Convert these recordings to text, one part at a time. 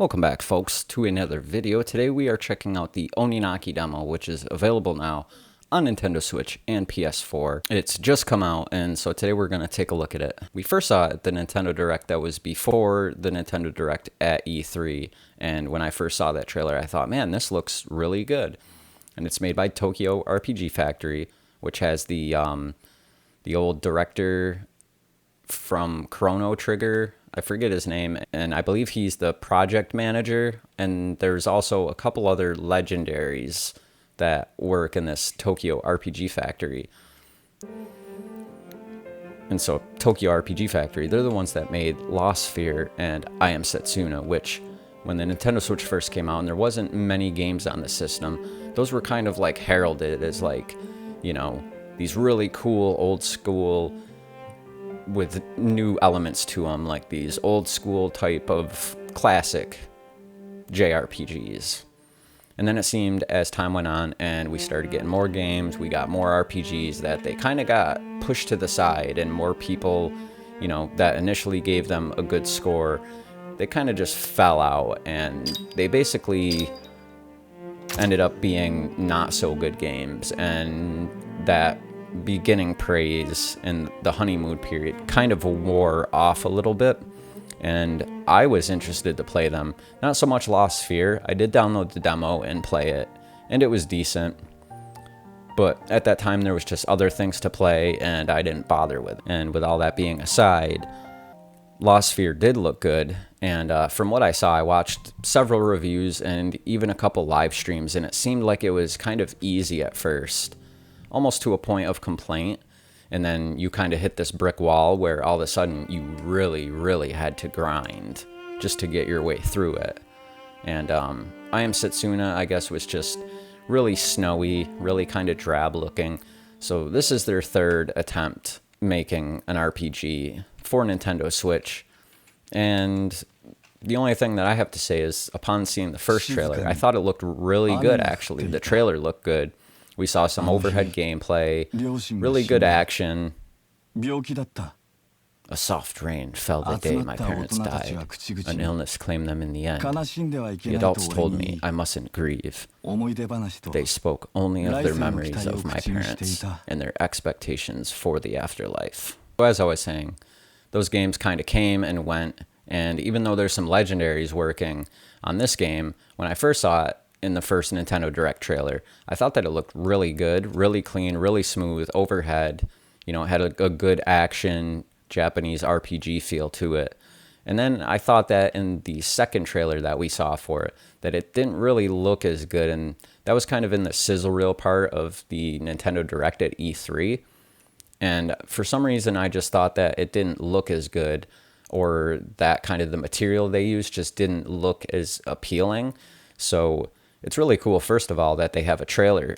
Welcome back, folks, to another video. Today we are checking out the Oninaki demo, which is available now on Nintendo Switch and PS4. It's just come out, and so today we're going to take a look at it. We first saw it at the Nintendo Direct that was before the Nintendo Direct at E3, and when I first saw that trailer, I thought, man, this looks really good. And it's made by Tokyo RPG Factory, which has the old director from Chrono Trigger, I forget his name, and I believe he's the project manager, and there's also a couple other legendaries that work in this Tokyo RPG Factory. And so Tokyo RPG Factory, they're the ones that made Lost Sphere and I Am Setsuna, which when the Nintendo Switch first came out and there wasn't many games on the system, those were kind of like heralded as like, you know, these really cool old school with new elements to them, like these old school type of classic JRPGs. And then it seemed as time went on and we started getting more games, we got more RPGs, that they kind of got pushed to the side, and more people, you know, that initially gave them a good score, they kind of just fell out, and they basically ended up being not so good games. And that beginning praise and the honeymoon period kind of wore off a little bit, and I was interested to play them. Not so much Lost Sphere. I did download the demo and play it, and it was decent, but at that time there was just other things to play and I didn't bother with it. And with all that being aside, Lost Sphere did look good, and from what I saw, I watched several reviews and even a couple live streams, and it seemed like it was kind of easy at first, almost to a point of complaint, and then you kind of hit this brick wall where all of a sudden you really had to grind just to get your way through it. And I Am Setsuna, I guess, was just really snowy, really kind of drab looking. So this is their third attempt making an RPG for Nintendo Switch, and the only thing that I have to say is, upon seeing the first trailer, I thought it looked really good, actually. The trailer looked good. We saw some overhead gameplay, really good action. A soft rain fell the day my parents died. An illness claimed them in the end. The adults told me I mustn't grieve. They spoke only of their memories of my parents and their expectations for the afterlife. So as I was saying, those games kind of came and went, and even though there's some legendaries working on this game, when I first saw it, in the first Nintendo Direct trailer, I thought that it looked really good, really clean, really smooth, overhead. You know, it had a good action, Japanese RPG feel to it. And then I thought that in the second trailer that we saw for it, that it didn't really look as good, and that was kind of in the sizzle reel part of the Nintendo Direct at E3. And for some reason, I just thought that it didn't look as good, or that kind of the material they used just didn't look as appealing. So it's really cool, first of all, that they have a trailer.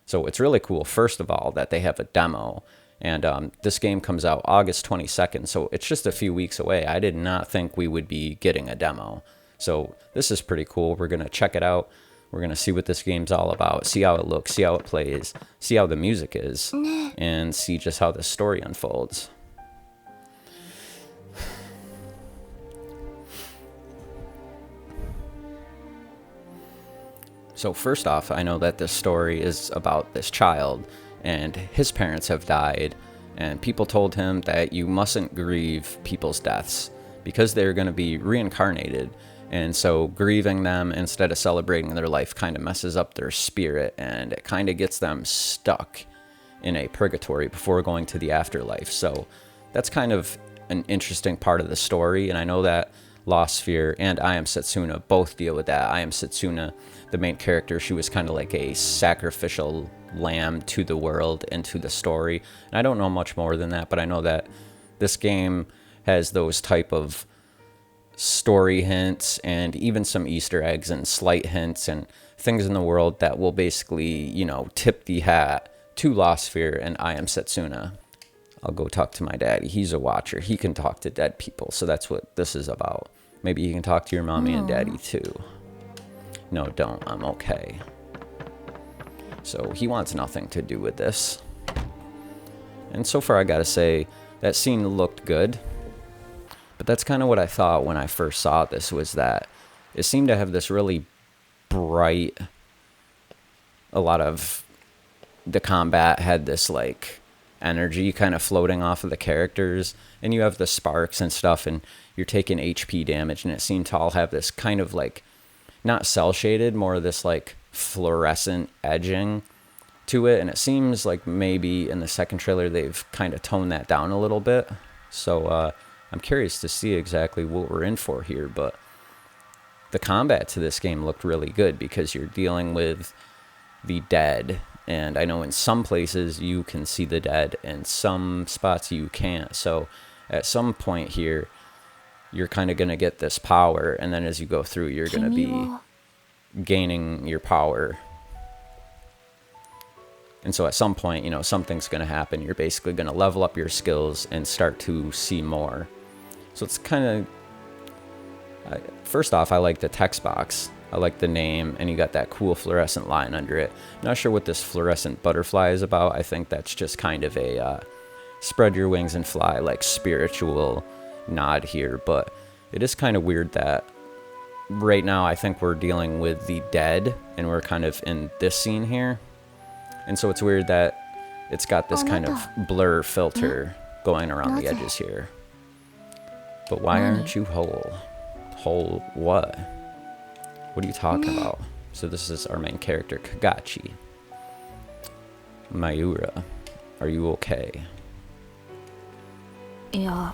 It's really cool, first of all, that they have a demo. And this game comes out August 22nd, so it's just a few weeks away. I did not think we would be getting a demo. So this is pretty cool. We're going to check it out. We're going to see what this game's all about, see how it looks, see how it plays, see how the music is, and see just how the story unfolds. So first off, I know that this story is about this child, and his parents have died, and people told him that you mustn't grieve people's deaths because they're going to be reincarnated, and so grieving them instead of celebrating their life kind of messes up their spirit, and it kind of gets them stuck in a purgatory before going to the afterlife. So that's kind of an interesting part of the story, and I know that Lost Sphere and I Am Setsuna both deal with that. I Am Setsuna, the main character, she was kind of like a sacrificial lamb to the world and to the story. And I don't know much more than that, but I know that this game has those type of story hints and even some Easter eggs and slight hints and things in the world that will basically, you know, tip the hat to Lost Sphere and I Am Setsuna. I'll go talk to my daddy. He's a watcher. He can talk to dead people. So that's what this is about. Maybe you can talk to your mommy and daddy too. No, don't. I'm okay. So he wants nothing to do with this. And so far, I gotta say, that scene looked good. But that's kind of what I thought when I first saw this, was that it seemed to have this really bright, a lot of the combat had this like energy kind of floating off of the characters, and you have the sparks and stuff, and you're taking HP damage, and it seemed to all have this kind of like, not cell shaded, more of this like fluorescent edging to it. And it seems like maybe in the second trailer they've kind of toned that down a little bit. So I'm curious to see exactly what we're in for here. But the combat to this game looked really good because you're dealing with the dead, and I know in some places you can see the dead and some spots you can't. So at some point here you're kind of going to get this power, and then as you go through you're going to be gaining your power. And so at some point, you know, something's going to happen. You're basically going to level up your skills and start to see more. So it's kind of, first off, I like the text box. I like the name, and you got that cool fluorescent line under it. I'm not sure what this fluorescent butterfly is about. I think that's just kind of a spread your wings and fly, like spiritual nod here. But it is kind of weird that right now I think we're dealing with the dead, and we're kind of in this scene here. And so it's weird that it's got this kind of blur filter going around the edges here. But why aren't you whole? Whole what? What are you talking about? So this is our main character, Kagachi. Mayura, are you okay? Yeah.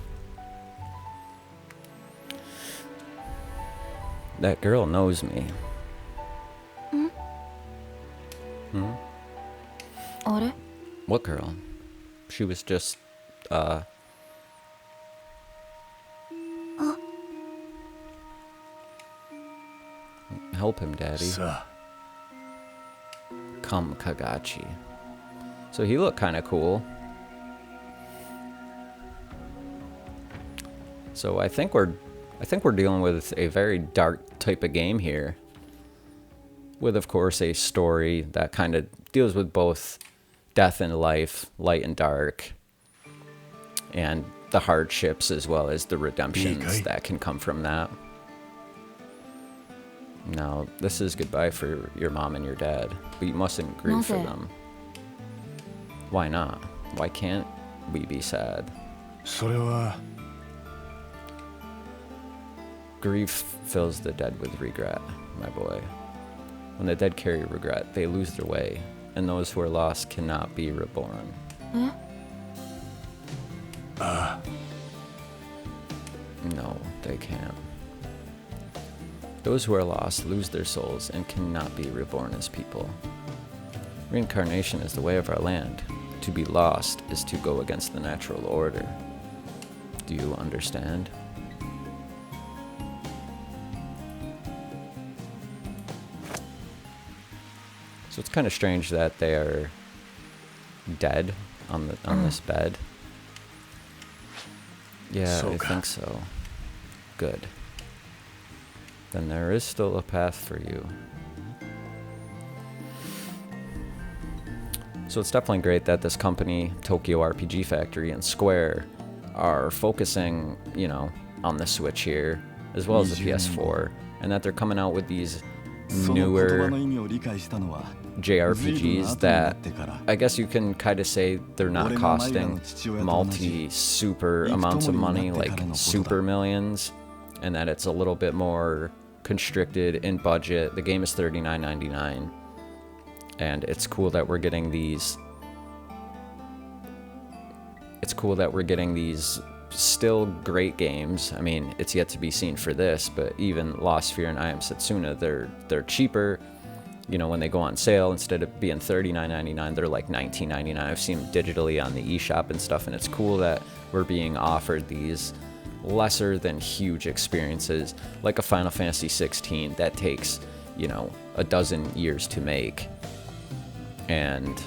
That girl knows me. What girl? She was just, help him, Daddy. Come, Kagachi. So he looked kind of cool. So I think we're dealing with a very dark type of game here, with of course a story that kind of deals with both death and life, light and dark, and the hardships as well as the redemptions that can come from that. Now, this is goodbye for your mom and your dad, but you mustn't grieve for them. Why not? Why can't we be sad? Grief fills the dead with regret, my boy. When the dead carry regret, they lose their way, and those who are lost cannot be reborn. No, they can't. Those who are lost lose their souls and cannot be reborn as people. Reincarnation is the way of our land. To be lost is to go against the natural order. Do you understand? So it's kind of strange that they are dead on this bed. Yeah, I think so. Good. Then there is still a path for you. So it's definitely great that this company, Tokyo RPG Factory and Square, are focusing, you know, on the Switch here, as well as the PS4, and that they're coming out with these newer JRPGs that I guess you can kind of say they're not costing super amounts of money, like super millions, and that it's a little bit more constricted in budget. The game is $39.99, and it's cool that we're getting these. It's cool that we're getting these still great games. I mean, it's yet to be seen for this, but even Lost Sphere and I Am Setsuna, they're cheaper. You know, when they go on sale, instead of being $39.99, they're like $19.99. I've seen them digitally on the eShop and stuff, and it's cool that we're being offered these lesser than huge experiences, like a Final Fantasy 16 that takes, you know, a dozen years to make, and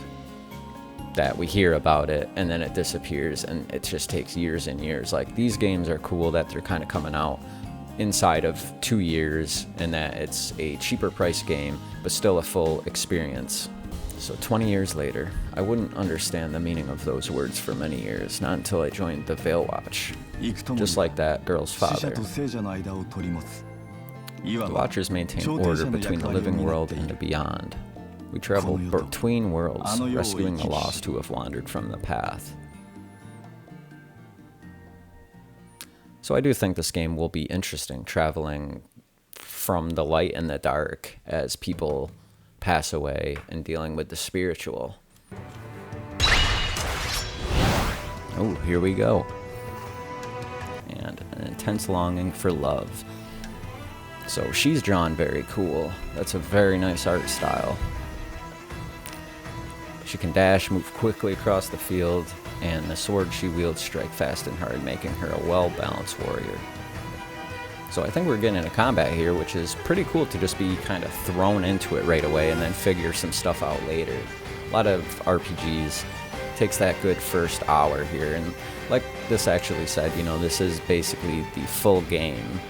that we hear about it and then it disappears and it just takes years and years. Like, these games are cool that they're kind of coming out inside of 2 years, and that it's a cheaper price game but still a full experience. So 20 years later, I wouldn't understand the meaning of those words for many years, not until I joined the Veil Watch, just like that girl's father. The Watchers maintain order between the living world and the beyond. We travel between worlds, rescuing the lost who have wandered from the path. So I do think this game will be interesting, traveling from the light and the dark as people pass away and dealing with the spiritual. Oh, here we go. And an intense longing for love. So she's drawn very cool. That's a very nice art style. She can dash, move quickly across the field, and the sword she wields strike fast and hard, making her a well-balanced warrior. So I think we're getting into combat here, which is pretty cool to just be kind of thrown into it right away and then figure some stuff out later. A lot of RPGs takes that good first hour here, and like this actually said, you know, this is basically the full game.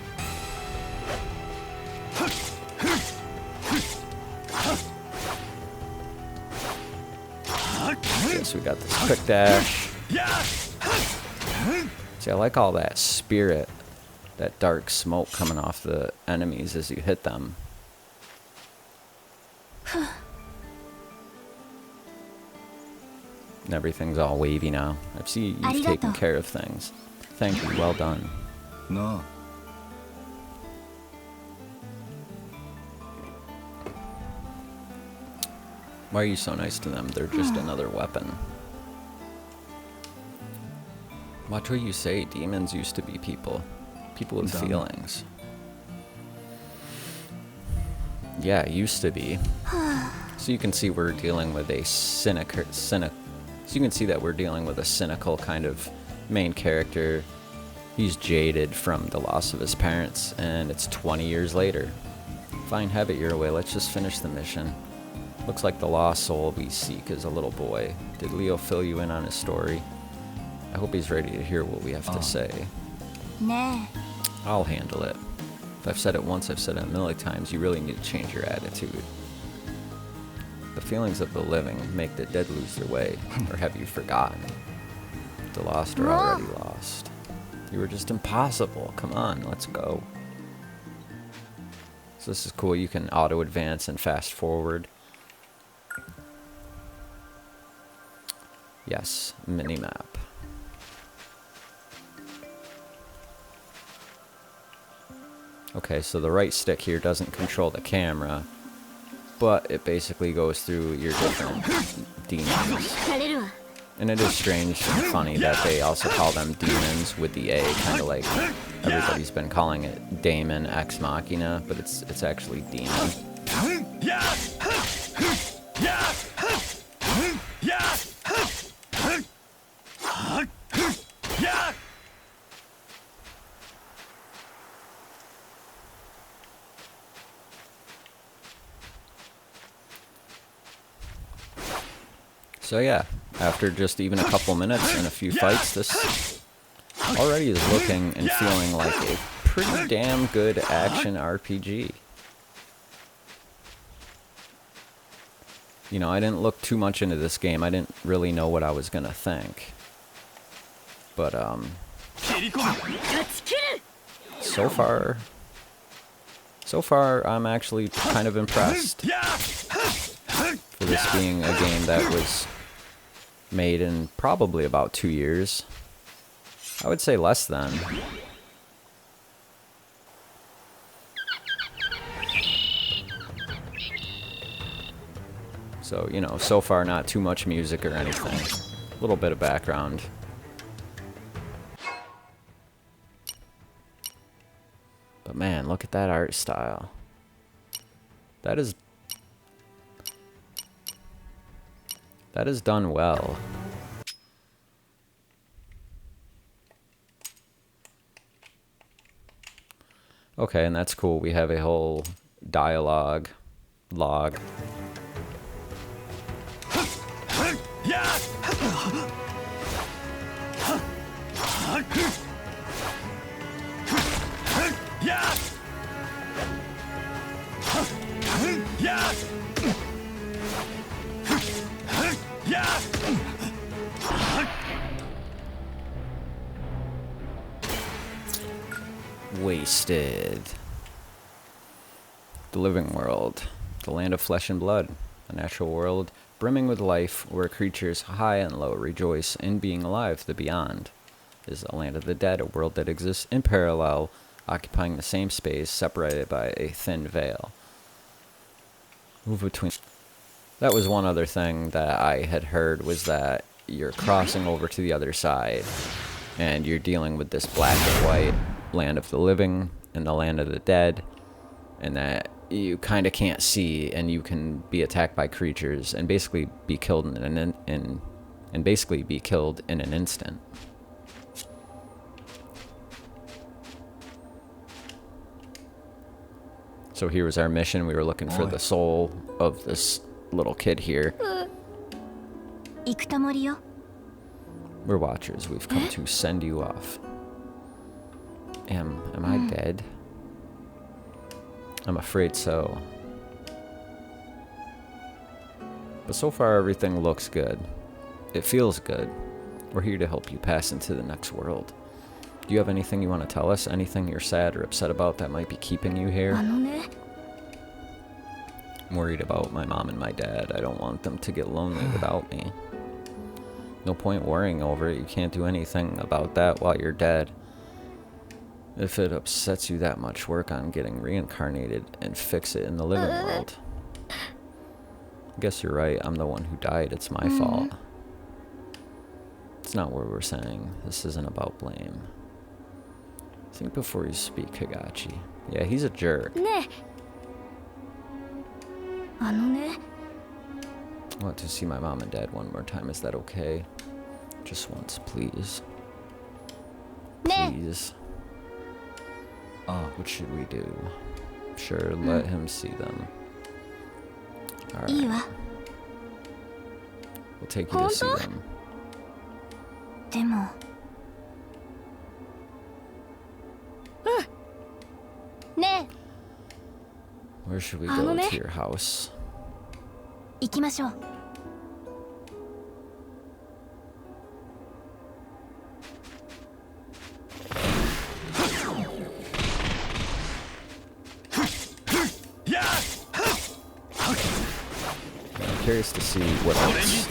Yes, we got this quick dash. See, I like all that spirit, that dark smoke coming off the enemies as you hit them. And everything's all wavy now. I see you've taken care of things. Thank you, well done. No. Why are you so nice to them? They're just another weapon. Watch what you say. Demons used to be people. People with feelings. Yeah, used to be. So you can see we're dealing with a cynical kind of main character. He's jaded from the loss of his parents, and it's 20 years later. Fine, have it your way. Let's just finish the mission. Looks like the lost soul we seek is a little boy. Did Leo fill you in on his story? I hope he's ready to hear what we have to say. Nah. I'll handle it. If I've said it once, I've said it a million times. You really need to change your attitude. The feelings of the living make the dead lose their way. Or have you forgotten? The lost are already lost. You were just impossible. Come on, let's go. So this is cool. You can auto advance and fast forward. Yes, minimap. Okay, so the right stick here doesn't control the camera, but it basically goes through your different demons. And it is strange and funny that they also call them demons with the A, kind of like everybody's been calling it Daemon Ex Machina, but it's actually demon. So yeah, after just even a couple minutes and a few fights, this already is looking and feeling like a pretty damn good action RPG. You know, I didn't look too much into this game. I didn't really know what I was gonna think. But, so far, I'm actually kind of impressed. For this being a game that was made in probably about 2 years. I would say less than. So, you know, so far not too much music or anything. A little bit of background. But man, look at that art style. That is done well. Okay, and that's cool. We have a whole dialogue log. Wasted. The living world, the land of flesh and blood, a natural world brimming with life where creatures high and low rejoice in being alive. The beyond is the land of the dead, a world that exists in parallel, occupying the same space, separated by a thin veil. Move between. That was one other thing that I had heard, was that you're crossing over to the other side and you're dealing with this black and white land of the living and the land of the dead, and that you kind of can't see, and you can be attacked by creatures and basically be killed in an instant. So here was our mission. We were looking for the soul of this little kid here. We're watchers. We've come to send you off. Am I dead? I'm afraid so. But so far everything looks good. It feels good. We're here to help you pass into the next world. Do you have anything you want to tell us? Anything you're sad or upset about that might be keeping you here? I'm worried about my mom and my dad. I don't want them to get lonely without me. No point worrying over it. You can't do anything about that while you're dead. If it upsets you that much, work on getting reincarnated and fix it in the living world. I guess you're right. I'm the one who died. It's my fault. It's not what we're saying. This isn't about blame. Think before you speak, Higachi. Yeah, he's a jerk. I want to see my mom and dad one more time. Is that okay? Just once, please. Please. What should we do? Sure, let him see them. Alright. We'll take you to see them. Where should we go? To your house? I'm curious to see what else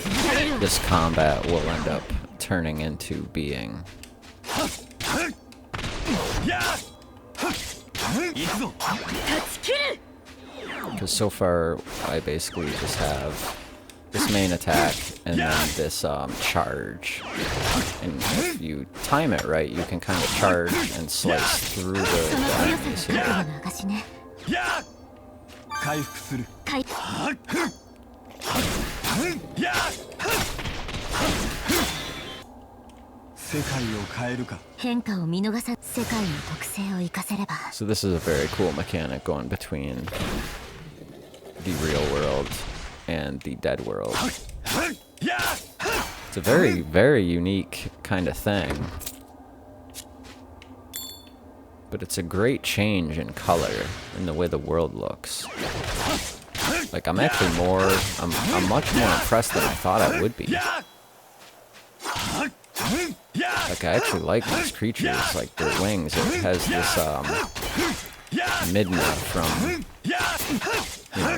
this combat will end up turning into being. Because so far, I basically just have this main attack and then this charge. And if you time it right, you can kind of charge and slice through the enemies here. So this is a very cool mechanic going between the real world and the dead world. It's a very, very unique kind of thing. But it's a great change in color in the way the world looks. Like, I'm actually I'm much more impressed than I thought I would be. Like, I actually like these creatures, like their wings. It has this Midna from,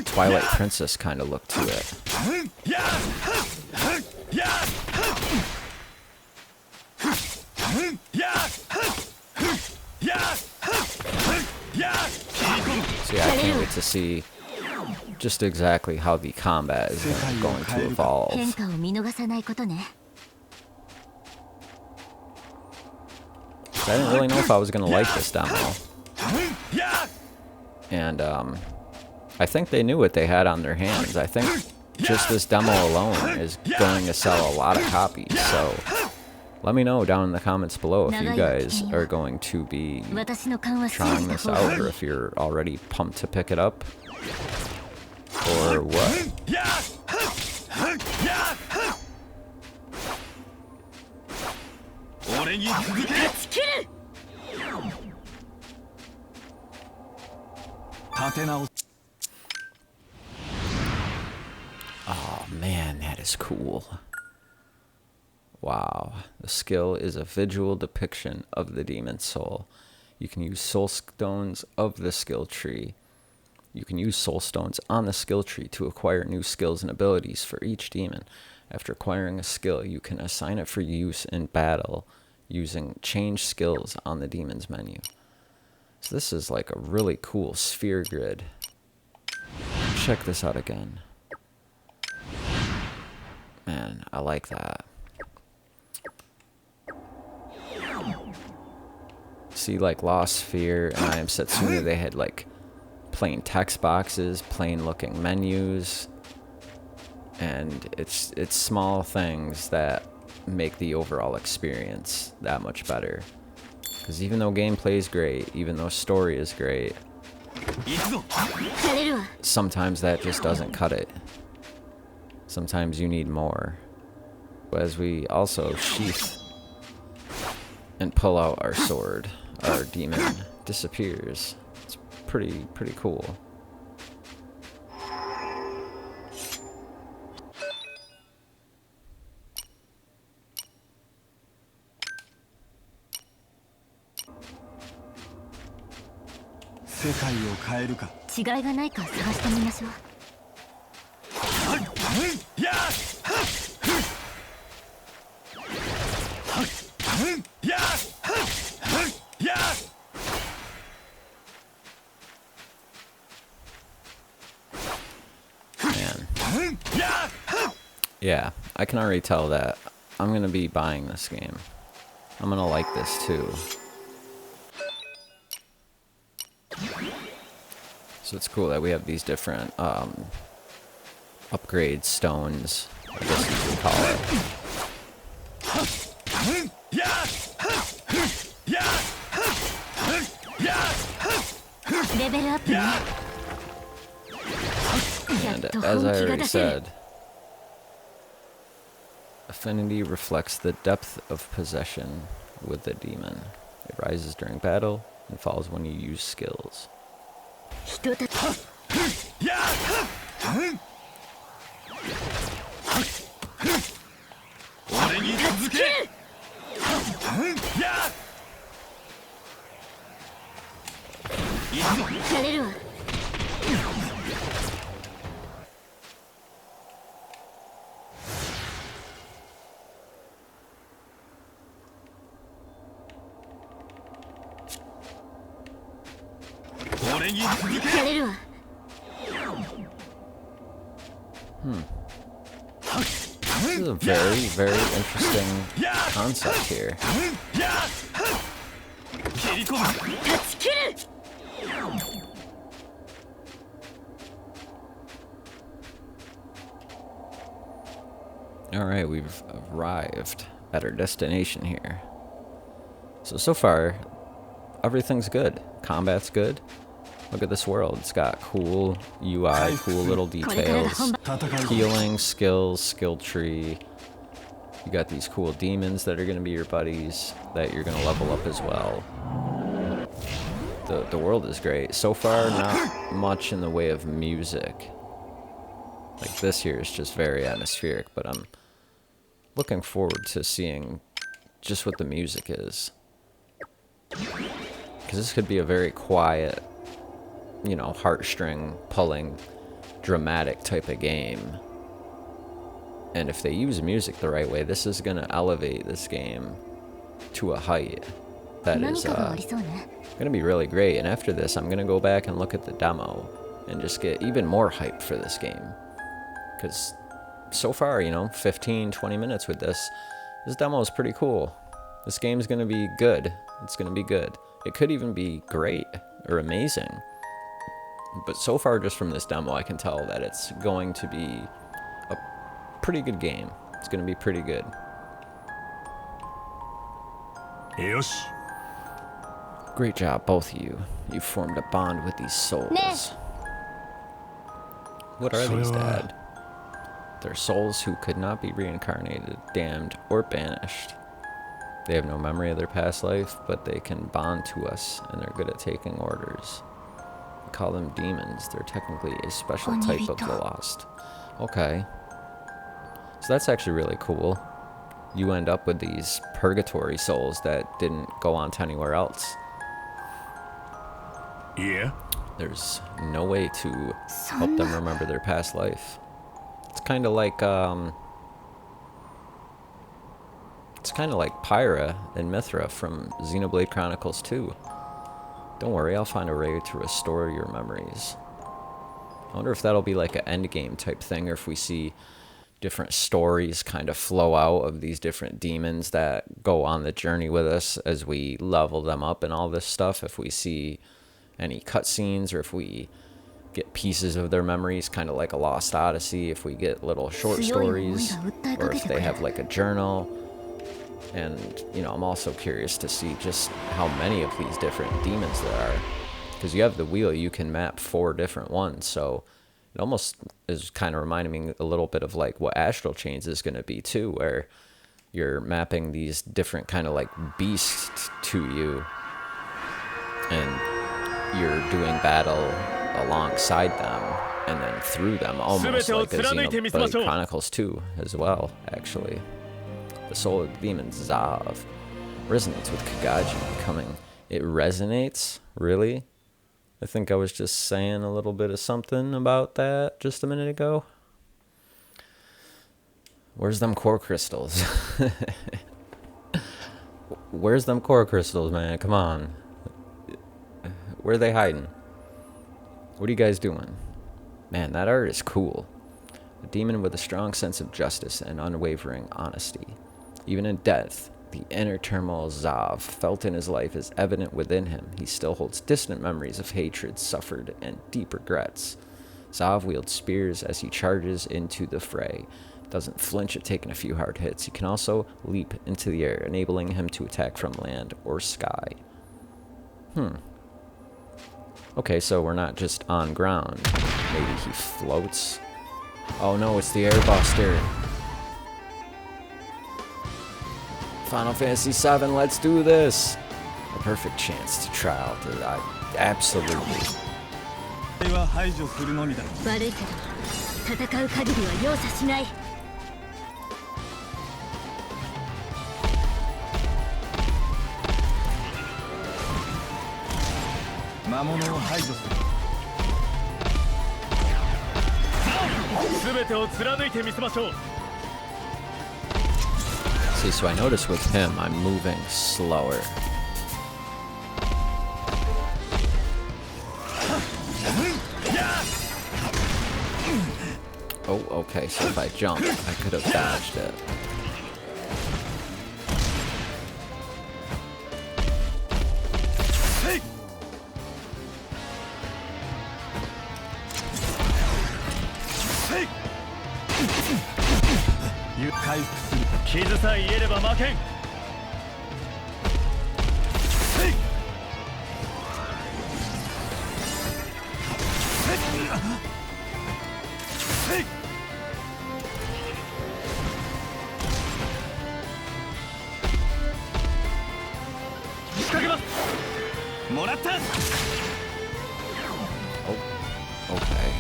Twilight Princess kind of look to it. So yeah, I can't wait to see just exactly how the combat is going to evolve. I didn't really know if I was going to like this demo. And I think they knew what they had on their hands. I think just this demo alone is going to sell a lot of copies. So let me know down in the comments below if you guys are going to be trying this out, or if you're already pumped to pick it up, or what. Oh man, that is cool. Wow. The skill is a visual depiction of the demon soul. You can use soul stones of the skill tree. You can use soul stones on the skill tree to acquire new skills and abilities for each demon. After acquiring a skill, you can assign it for use in battle using change skills on the demon's menu. So this is like a really cool sphere grid. Check this out again. Man, I like that. See, like Lost Sphere and I Am Setsuna, they had like plain text boxes, plain looking menus, and it's small things that make the overall experience that much better. Because even though gameplay is great, even though story is great, sometimes that just doesn't cut it. Sometimes you need more. But as we also sheath and pull out our sword, our demon disappears. It's pretty cool. Man. Yeah, I can already tell that I'm gonna be buying this game. I'm gonna like this too. So it's cool that we have these different upgrade stones, I guess you could call it. And as I already said, affinity reflects the depth of possession with the demon. It rises during battle and falls when you use skills. This is a very interesting concept here. Alright, we've arrived at our destination here. So far, everything's good. Combat's good. Look at this world. It's got cool UI, cool little details. Healing, skills, skill tree. You got these cool demons that are going to be your buddies that you're going to level up as well. The world is great. So far, not much in the way of music. Like this here is just very atmospheric, but I'm looking forward to seeing just what the music is. Because this could be a very quiet, you know, heartstring pulling, dramatic type of game. And if they use music the right way, this is going to elevate this game to a height that is going to be really great. And after this, I'm going to go back and look at the demo and just get even more hype for this game. Because so far, you know, 15, 20 minutes with this demo is pretty cool. This game's going to be good. It's going to be good. It could even be great or amazing. But so far, just from this demo, I can tell that it's going to be a pretty good game. It's going to be pretty good. Yosh. Great job, both of you. You formed a bond with these souls. What are these, Dad? They're souls who could not be reincarnated, damned, or banished. They have no memory of their past life, but they can bond to us, and they're good at taking orders. We call them demons. They're technically a special type of the lost. Okay. So that's actually really cool. You end up with these purgatory souls that didn't go on to anywhere else. Yeah. There's no way to help them remember their past life. It's kind of like Pyra and Mithra from Xenoblade Chronicles 2. Don't worry, I'll find a way to restore your memories. I wonder if that'll be like an endgame type thing, or if we see different stories kind of flow out of these different demons that go on the journey with us as we level them up and all this stuff. If we see any cutscenes, or if we get pieces of their memories, kind of like a Lost Odyssey, if we get little short stories, or if they have like a journal. And, you know, I'm also curious to see just how many of these different demons there are. Because you have the wheel, you can map 4 different ones, so it almost is kind of reminding me a little bit of like what Astral Chains is going to be too, where you're mapping these different kind of like beasts to you, and you're doing battle alongside them and then through them, almost like a Xenoblade Chronicles 2 as well, actually. The soul of the demon, Zav, resonates with Kagaji becoming... It resonates? Really? I think I was just saying a little bit of something about that just a minute ago. Where's them core crystals? Where's them core crystals, man? Come on. Where are they hiding? What are you guys doing? Man, that art is cool. A demon with a strong sense of justice and unwavering honesty. Even in death, the inner turmoil Zav felt in his life is evident within him. He still holds distant memories of hatred suffered and deep regrets. Zav wields spears as he charges into the fray. Doesn't flinch at taking a few hard hits. He can also leap into the air, enabling him to attack from land or sky. Okay, so we're not just on ground. Maybe he floats? Oh no, it's the airbuster. Final Fantasy VII, let's do this! A perfect chance to try out the... absolutely. 悪いけど戦う限りは容赦しない。魔物を排除する。全てを貫いてみせましょう。 See, so I notice with him, I'm moving slower. Oh, okay, so if I jump, I could have dodged it. Oh, okay.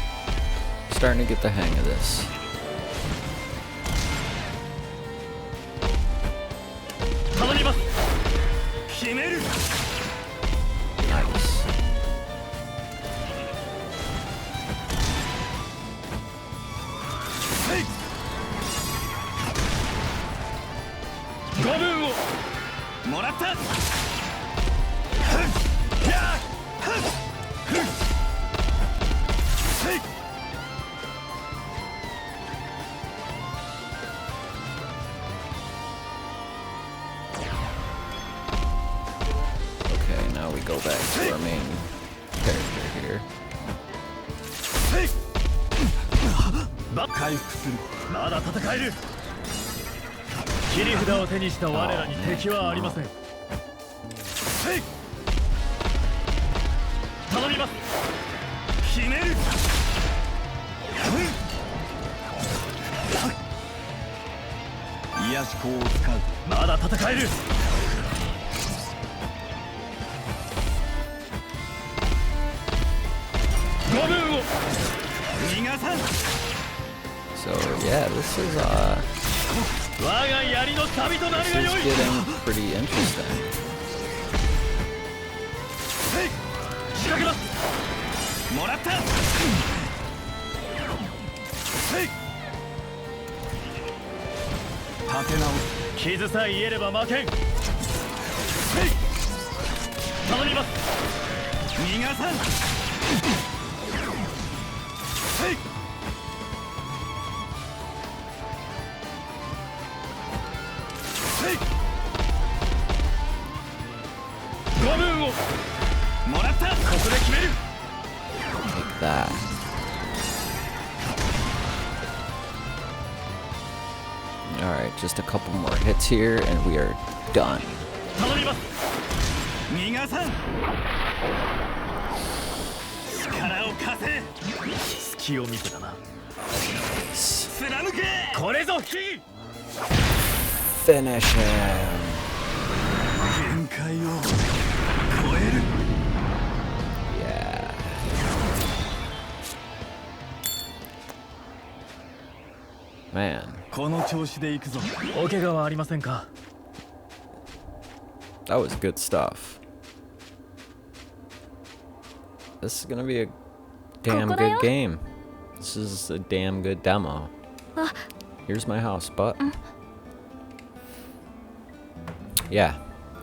Starting to get the hang of this. Nice. Okay, now we go back to our main character here. So yeah, this is getting pretty interesting. もらった立て直す傷さえ癒えれば負けん頼みます逃がさんご分をもらったここで決める Like that. Alright, just a couple more hits here and we are done. 頼みます逃がさん力を貸せ隙を見せたな貫けこれぞ火 Finish him. 限界を超える Yeah. Man, この調子で行くぞお怪我はありませんか that was good stuff. This is gonna be a damn good game. This is a damn good demo. Here's my house, but yeah,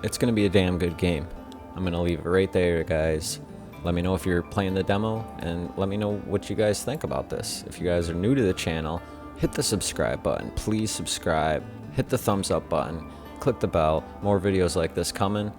it's gonna be a damn good game. I'm gonna leave it right there, guys. Let me know if you're playing the demo, and let me know what you guys think about this. If you guys are new to the channel, hit the subscribe button. Please subscribe. Hit the thumbs up button. Click the bell. More videos like this coming.